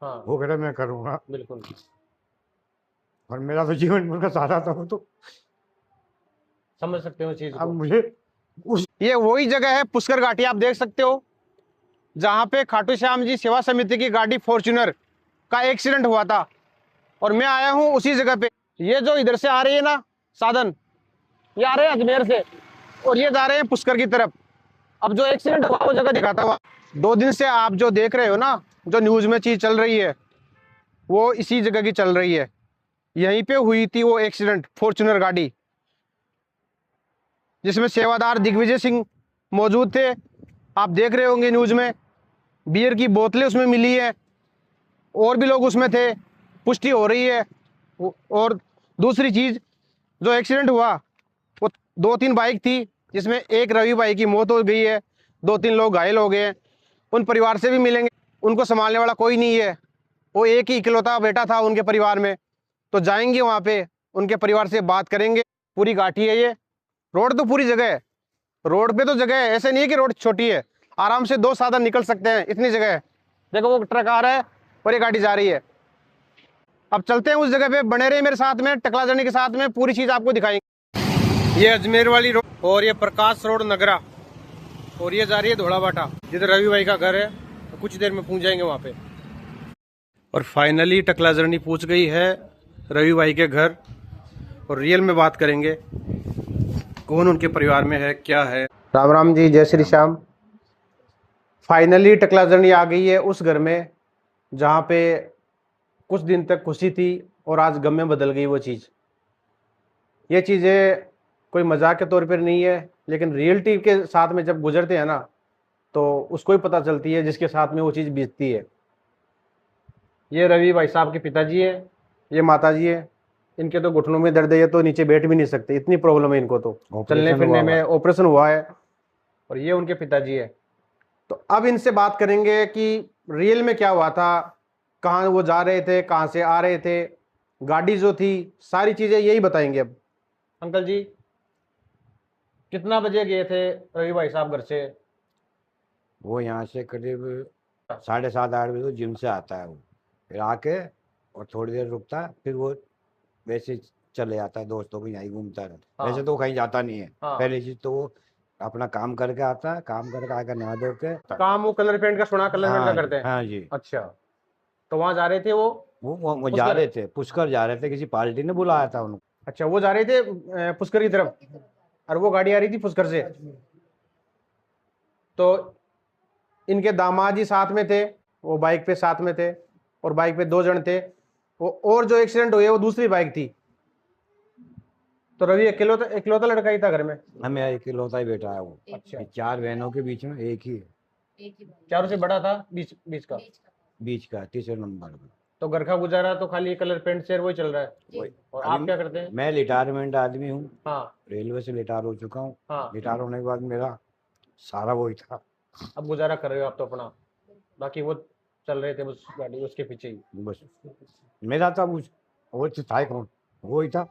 हाँ वो कह रहा मैं करूँगा, बिल्कुल और मेरा तो जीवन उनका सारा था। वो तो समझ सकते हो चीज अब को। मुझे उस ये वही जगह है पुष्कर घाटी, आप देख सकते हो, जहां पे खाटू श्याम जी सेवा समिति की गाड़ी फॉर्च्यूनर का एक्सीडेंट हुआ था। और मैं आया हूं उसी जगह पे। ये जो इधर से आ रही है ना साधन, ये आ रहे हैं अजमेर से और ये जा रहे हैं पुष्कर की तरफ। अब जो एक्सीडेंट हुआ वो जगह दिखाता हुआ 2 दिन से आप जो देख रहे हो ना, जो न्यूज में चीज चल रही है वो इसी जगह की चल रही है। यहीं पे हुई थी वो एक्सीडेंट, फॉर्च्यूनर गाड़ी जिसमें सेवादार दिग्विजय सिंह मौजूद थे। आप देख रहे होंगे न्यूज में, बियर की बोतलें उसमें मिली है, और भी लोग उसमें थे, पुष्टि हो रही है। और दूसरी चीज, जो एक्सीडेंट हुआ वो 2-3 बाइक थी, जिसमें एक रवि भाई की मौत हो गई है, 2-3 लोग घायल हो गए हैं। उन परिवार से भी मिलेंगे, उनको संभालने वाला कोई नहीं है, वो एक ही इकलौता बेटा था उनके परिवार में। तो जाएंगे वहाँ पे, उनके परिवार से बात करेंगे। पूरी घाटी है ये, रोड तो पूरी जगह है, रोड पे तो जगह है, ऐसे नहीं है कि रोड छोटी है, आराम से 2 साधन निकल सकते हैं, इतनी जगह है। देखो वो ट्रक आ रहा है और ये गाड़ी जा रही है। अब चलते हैं उस जगह पे, बने रहे मेरे साथ में, टकला जर्नी के साथ में, पूरी चीज आपको दिखाएंगे। ये अजमेर वाली रोड और ये प्रकाश रोड नगरा, और ये जा रही है धोलाबाटा, जिधर रवि भाई का घर है। तो कुछ देर में पहुंच जाएंगे वहां पे। और फाइनली टकला जर्नी पहुंच गई है रवि भाई के घर, और रियल में बात करेंगे कौन उनके परिवार में है, क्या है। राम राम जी, जय श्री श्याम। फाइनली टकला जर्नी आ गई है उस घर में जहाँ पे कुछ दिन तक खुशी थी और आज गम में बदल गई वो चीज़। ये चीज़ें कोई मजाक के तौर पर नहीं है, लेकिन रियलिटी के साथ में जब गुजरते हैं ना तो उसको ही पता चलती है जिसके साथ में वो चीज़ बीतती है। ये रवि भाई साहब के पिताजी है, ये माता जी है। इनके तो घुटनों में दर्द है, ये तो नीचे बैठ भी नहीं सकते, इतनी प्रॉब्लम है इनको, तो चलने फिरने में ऑपरेशन हुआ है। और ये उनके पिताजी है। तो अब इनसे बात करेंगे कि रियल में क्या हुआ था, कहाँ वो जा रहे थे, कहाँ से आ रहे थे, गाड़ी जो थी, सारी चीजें यही बताएंगे अब। अंकल जी, कितना बजे गए थे रवि भाई साहब घर से? वो यहाँ से करीब 7:30-8 बजे तो जिम से आता है। वो फिर आके और थोड़ी देर रुकता है, फिर वो वैसे ही चले जाता है, दोस्तों को यहीं घूमता रहता है। वैसे तो वो कहीं जाता नहीं है। पहली चीज तो वो अपना काम करके आता है, काम करके आकर नहा धो के काम वो कलर पेंट का, सुना कलर पेंट का करते हैं। हाँ जी। अच्छा, तो वहां जा रहे थे वो जा रहे थे, पुष्कर जा रहे थे, किसी पार्टी ने बुलाया था उनको। अच्छा, वो जा रहे थे पुष्कर की तरफ, और वो गाड़ी आ रही थी पुष्कर से। तो इनके दामाद जी साथ में थे, वो बाइक पे साथ में थे, और बाइक पे 2 जन थे। वो और जो एक्सीडेंट हुए वो दूसरी बाइक थी। तो रवि इकलौता इकलौता लड़का ही था घर में? हमें इकलौता ही बेटा है वो। अच्छा, 4 बहनों के बीच में एक ही है, चारों से बड़ा था, बीच बीच का, तीसरे नंबर में। तो घर का गुजारा तो खाली कलर पेंट से वही चल रहा है। वही। और आप क्या करते हैं? मैं रिटायरमेंट आदमी हूँ, हाँ रेलवे से रिटायर हो चुका हूँ। हाँ, रिटायर होने के बाद मेरा सारा वही था। अब गुजारा कर रहे हो आप तो अपना, बाकी वो चल रहे थे उस गाड़ी उसके पीछे ही। बस मेरा था वो तो था ही कौन, वो ही था।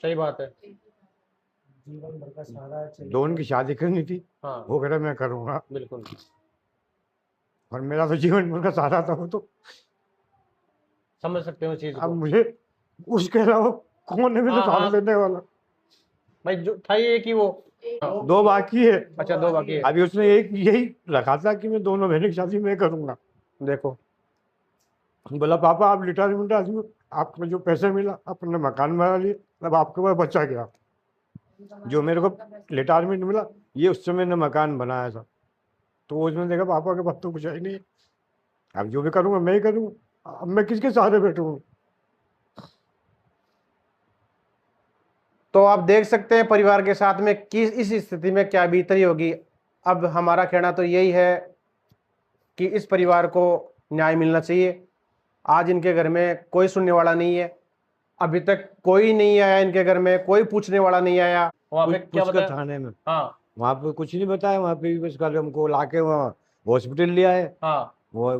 सही बात है। दो उनकी शादी करनी थी, हाँ वो कह रहा मैं करूँगा, बिल्कुल, और मेरा तो जीवन उनका सारा था। वो तो समझ सकते हो चीज अब को। मुझे उसके अलावा कौन है मेरे हाँ, साथ हाँ। लेने वाला। भाई जो था ये कि वो 2 बाकी है। अच्छा, 2 बाकी है। अभी उसने एक यही रखा था कि मैं दोनों बहनों की शादी मैं करूँगा। देखो, बोला पापा आप रिटायरमेंट आदमी हो, आपको जो पैसे मिला अपने मकान बना लिए, अब आपके पास बचा गया। जो मेरे को रिटायरमेंट मिला ये उससे मैंने मकान बनाया था। तो उसमें देखा पापा के पास तो कुछ है ही नहीं, अब जो भी करूँगा मैं ही करूँगा, अब मैं किसके सहारे बैठूँगा। तो आप देख सकते हैं परिवार के साथ में किस इस स्थिति में क्या बीत रही होगी। अब हमारा कहना तो यही है कि इस परिवार को न्याय मिलना चाहिए। आज इनके घर में कोई सुनने वाला नहीं है, अभी तक कोई नहीं आया इनके घर में, कोई पूछने वाला नहीं आया। वहाँ पे क्या बताया थाने में? हाँ, वहाँ पे कुछ नहीं बताया, वहाँ पे भी बस कल हमको लाके वहाँ हॉस्पिटल लिया है। हाँ, वो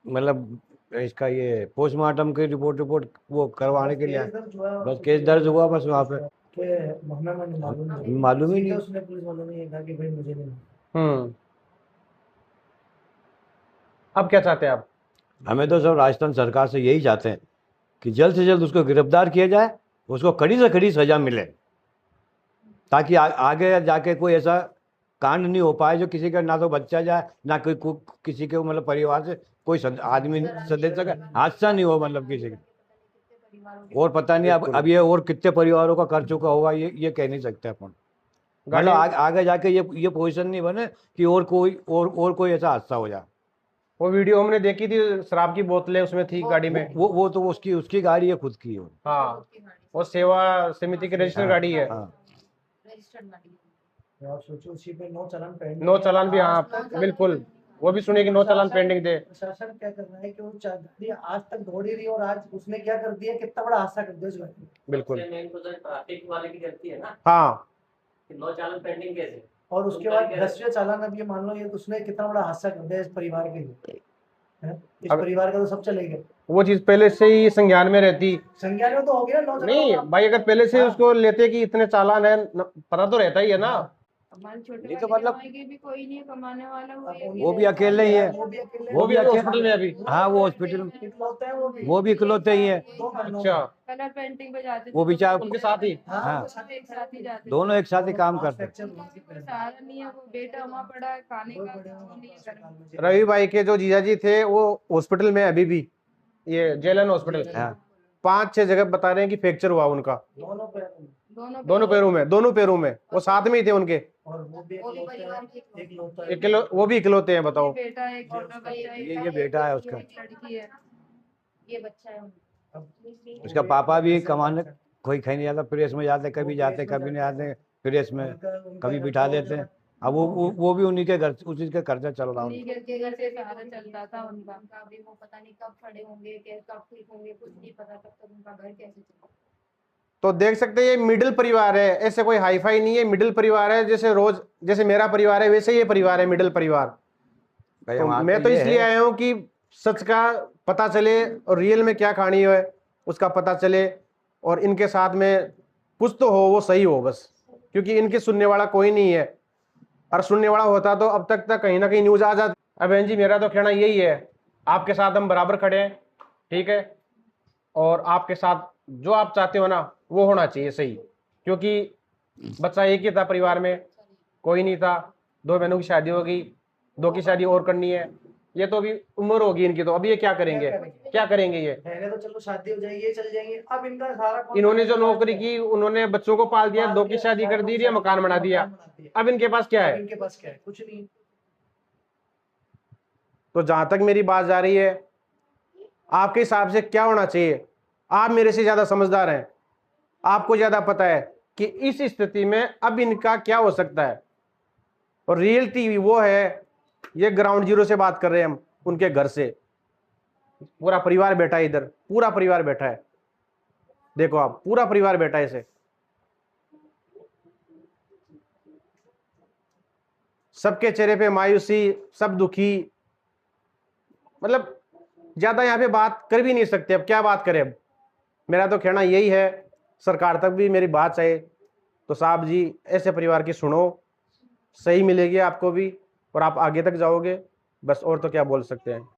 मतलब इसका ये पोस्टमार्टम की रिपोर्ट वो करवाने के लिए आए। बस केस दर्ज हुआ बस वहाँ पे, मालूम ही नहीं। उसने पुलिस वालों ने ये कहा कि भाई मुझे नहीं। अब क्या चाहते हैं आप? हमें तो सब राजस्थान सरकार से यही चाहते हैं कि जल्द से जल्द उसको गिरफ्तार किया जाए, उसको कड़ी से कड़ी सजा मिले, ताकि आगे जाके कोई ऐसा कांड नहीं हो पाए जो किसी का ना तो बच्चा जाए, ना किसी के मतलब परिवार से कोई आदमी सदस्य का हादसा नहीं हो, मतलब किसी का। और पता नहीं अब ये और कितने परिवारों का कर चुका होगा, ये कह नहीं सकते अपन। मतलब आगे जाके ये पोजीशन नहीं बने कि और कोई ऐसा हादसा हो जाए। वो वीडियो हमने देखी थी, शराब की बोतलें उसमें थी गाड़ी में। वो तो उसकी गाड़ी है, खुद की है। हाँ, वो सेवा समिति की रजिस्टर्ड गाड़ी है। आप सोचो उसी पे नो चालान पेंडिंग, नो चालान भी, हाँ बिल्कुल, वो भी सुने कि नो चालान पेंडिंग थे। प्रशासन क्या कर रहा है कि वो गाड़ी आज तक दौड़ ही रही है और आज उसने क्या कर दिया, कितना बड़ा हादसा कर दिया उस गाड़ी में। बिल्कुल, मेन तो ट्रैफिक वाले की गलती है ना, हाँ। कि नो चालान पेंडिंग कैसे। और उसके बाद 10वें चालान, अब ये मान लो ये उसने कितना बड़ा हादसा कर दिया इस परिवार के लिए, इस परिवार का तो सब चले गए। वो चीज पहले से ही संज्ञान में रहती। संज्ञान में तो हो गया ना, नहीं भाई, अगर पहले से उसको लेते कि इतने चालान है, पता तो रहता ही है ना। ये तो मतलब भी कोई नहीं कमाने वाला, वो भी अकेले ही है, वो भी हॉस्पिटल में अभी। हाँ वो हॉस्पिटल में, इकलौते हैं वो भी इकलौते ही है। अच्छा, कलर पेंटिंग पे जाते वो बेचारा उनके साथ ही। हाँ, एक साथ ही जाते दोनों एक साथ ही काम करते हैं। सहारा नहीं है, वो बेटा वहाँ पड़ा है, खाने का नहीं है घर में। रवि भाई के जो जीजाजी थे वो हॉस्पिटल में अभी भी, ये जेलन हॉस्पिटल। हाँ। 5-6 जगह बता रहे हैं कि फ्रैक्चर हुआ उनका, दोनों पैरों में। वो साथ में ही थे उनके। और वो भी वो भी इकलौते हैं, बताओ। बेटा एक छोटा बच्चा, ये बेटा है उसका, एक लड़की है, ये बच्चा है उनका। उसका पापा भी कमाने कोई कहीं नहीं जाता, प्रेस में जाते, कभी जाते कभी नहीं आते, प्रेस में कभी बिठा देते हैं। अब वो भी उन्हीं के घर, उसी के खर्चा चल रहा है। उन्हीं के घर से सहारा चलता था उनका। अभी वो पता नहीं कब खड़े होंगे, कब ठीक होंगे, कुछ नहीं पता, तब तक उनका घर कैसे चलेगा। तो देख सकते हैं, ये मिडिल परिवार है, ऐसे कोई हाईफाई नहीं है, मिडिल परिवार है। जैसे मेरा परिवार है वैसे ये परिवार है, मिडिल परिवार। तो मैं तो इसलिए आया हूँ कि सच का पता चले और रियल में क्या कहानी है उसका पता चले, और इनके साथ में कुछ तो हो, वो सही हो बस, क्योंकि इनके सुनने वाला कोई नहीं है। और सुनने वाला होता तो अब तक कहीं ना कहीं न्यूज आ जाती। अब बहन जी, मेरा तो कहना यही है, आपके साथ हम बराबर खड़े हैं, ठीक है, और आपके साथ जो आप चाहते हो ना वो होना चाहिए सही, क्योंकि बच्चा एक ही था परिवार में, कोई नहीं था। 2 बहनों की शादी होगी, 2 की शादी और करनी है, ये तो अभी उम्र होगी इनकी, तो अभी ये क्या करेंगे ये? पहले तो चलो शादी हो जाएगी, ये चल जाएंगे, अब इनका सारा इन्होंने जो नौकरी की, उन्होंने बच्चों को पाल दिया, 2 की शादी कर दी, मकान बना दिया, अब इनके पास क्या है? इनके पास क्या है? कुछ नहीं। तो जहां तक मेरी बात जा रही है, आपके हिसाब से क्या होना चाहिए? आप मेरे से ज्यादा समझदार हैं, आपको ज्यादा पता है कि इस स्थिति में अब इनका क्या हो सकता है। और रियलिटी वो है, ये ग्राउंड जीरो से बात कर रहे हैं हम, उनके घर से। पूरा परिवार बैठा है इधर, पूरा परिवार बैठा है, देखो आप, पूरा परिवार बैठा है इसे। सबके चेहरे पे मायूसी, सब दुखी, मतलब ज्यादा यहाँ पे बात कर भी नहीं सकते। अब क्या बात करें? अब मेरा तो कहना यही है, सरकार तक भी मेरी बात चाहे तो साहब जी, ऐसे परिवार की सुनो, सही मिलेगी आपको भी और आप आगे तक जाओगे, बस। और तो क्या बोल सकते हैं।